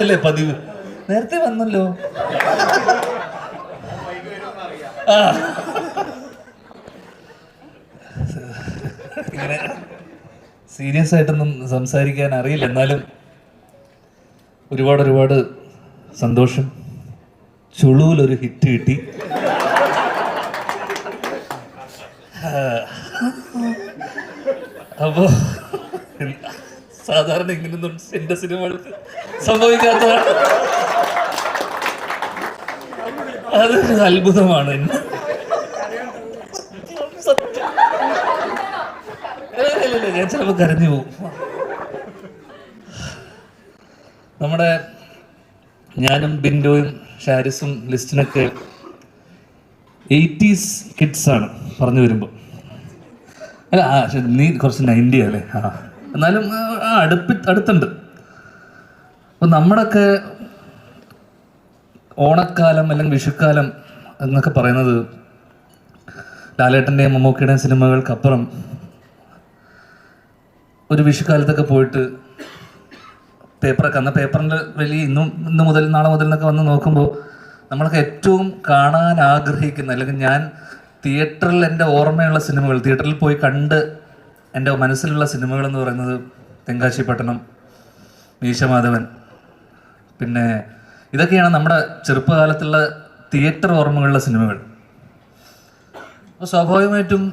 അങ്ങനെയല്ലേ പതിവ്. നേരത്തെ വന്നല്ലോ. ഇങ്ങനെ സീരിയസ് ആയിട്ടൊന്നും സംസാരിക്കാൻ അറിയില്ല, എന്നാലും ഒരുപാട് സന്തോഷം. ചുളുവിലൊരു ഹിറ്റ് കിട്ടി. അപ്പോ സാധാരണ ഇങ്ങനൊന്നും എന്റെ സിനിമകൾക്ക് സംഭവിക്കാത്തതാണ്. അതൊരു അത്ഭുതമാണ്. ഞാൻ ചിലപ്പോൾ കരഞ്ഞു പോകും. നമ്മുടെ ഞാനും ബിൻഡോയും ഷാരിസും ലിസ്റ്റിനൊക്കെ 80s കിഡ്സാണ് പറഞ്ഞു വരുമ്പോൾ. അല്ല നീ കുറച്ച് 90 അല്ലേ? എന്നാലും അടുത്തുണ്ട്. അപ്പം നമ്മുടെയൊക്കെ ഓണക്കാലം അല്ലെങ്കിൽ വിഷുക്കാലം എന്നൊക്കെ പറയുന്നത് ലാലേട്ടൻ്റെയും മമ്മൂക്കയുടെയും സിനിമകൾക്കപ്പുറം ഒരു വിഷുക്കാലത്തൊക്കെ പോയിട്ട് അന്ന് പേപ്പറിൻ്റെ വലിയ ഇന്ന് മുതൽ നാളെ മുതൽ എന്നൊക്കെ വന്ന് നോക്കുമ്പോൾ നമ്മളൊക്കെ ഏറ്റവും കാണാൻ ആഗ്രഹിക്കുന്ന, അല്ലെങ്കിൽ ഞാൻ തിയേറ്ററിൽ എൻ്റെ ഓർമ്മയുള്ള സിനിമകൾ, തിയേറ്ററിൽ പോയി കണ്ട് എൻ്റെ മനസ്സിലുള്ള സിനിമകൾ എന്ന് പറയുന്നത് തെങ്കാശിപ്പട്ടണം, മീശമാധവൻ, പിന്നെ ഇതൊക്കെയാണ് നമ്മുടെ ചെറുപ്പകാലത്തുള്ള തിയേറ്റർ ഓർമ്മകളുള്ള സിനിമകൾ. അപ്പോൾ സ്വാഭാവികമായിട്ടും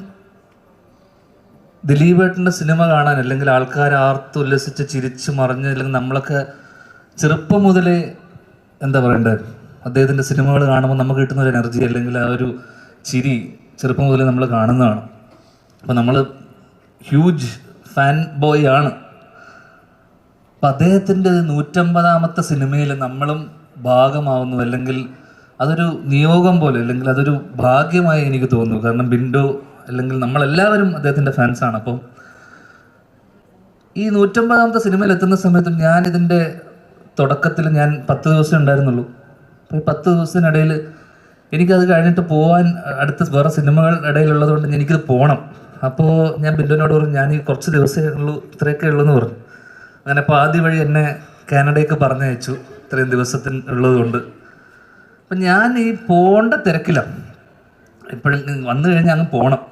ദിലീപേട്ടൻ്റെ സിനിമ കാണാൻ, അല്ലെങ്കിൽ ആൾക്കാർ ആർത്തുല്ലസിച്ച് ചിരിച്ച് മറിഞ്ഞ്, അല്ലെങ്കിൽ നമ്മളൊക്കെ ചെറുപ്പം മുതലേ എന്താ പറയണ്ടത്, അദ്ദേഹത്തിൻ്റെ സിനിമകൾ കാണുമ്പോൾ നമുക്ക് കിട്ടുന്ന ഒരു എനർജി, അല്ലെങ്കിൽ ആ ഒരു ചിരി ചെറുപ്പം മുതലേ നമ്മൾ കാണുന്നതാണ്. അപ്പോൾ നമ്മൾ ഹ്യൂജ് ഫാൻ ബോയ് ആണ്. അപ്പം അദ്ദേഹത്തിൻ്റെ 150ാമത്തെ സിനിമയിൽ നമ്മളും ഭാഗമാവുന്നു, അല്ലെങ്കിൽ അതൊരു നിയോഗം പോലെ, അല്ലെങ്കിൽ അതൊരു ഭാഗ്യമായി എനിക്ക് തോന്നുന്നു. കാരണം ബിൻഡോ അല്ലെങ്കിൽ നമ്മളെല്ലാവരും അദ്ദേഹത്തിൻ്റെ ഫാൻസാണ്. അപ്പം ഈ 150ാമത്തെ സിനിമയിൽ എത്തുന്ന സമയത്തും ഞാനിതിൻ്റെ തുടക്കത്തിൽ ഞാൻ 10 ദിവസം ഉണ്ടായിരുന്നുള്ളൂ. അപ്പോൾ ഈ 10 ദിവസത്തിനിടയിൽ എനിക്കത് കഴിഞ്ഞിട്ട് പോകാൻ അടുത്ത വേറെ സിനിമകൾ ഇടയിലുള്ളത് കൊണ്ട് എനിക്കത് പോകണം. അപ്പോൾ ഞാൻ ബിൻഡോനോട് പറഞ്ഞു, ഞാൻ ഈ കുറച്ച് ദിവസമേ ഉള്ളൂ, ഇത്രയൊക്കെ ഉള്ളൂ എന്ന് പറഞ്ഞു. അങ്ങനെ അപ്പോൾ ആദ്യ വഴി എന്നെ കാനഡയ്ക്ക് പറഞ്ഞയച്ചു, ഇത്രയും ദിവസത്തിന് ഉള്ളത് കൊണ്ട്. അപ്പം ഞാൻ ഈ പോകേണ്ട തിരക്കിലാണ്. എപ്പോഴും വന്നു കഴിഞ്ഞാൽ അങ്ങ് പോകണം.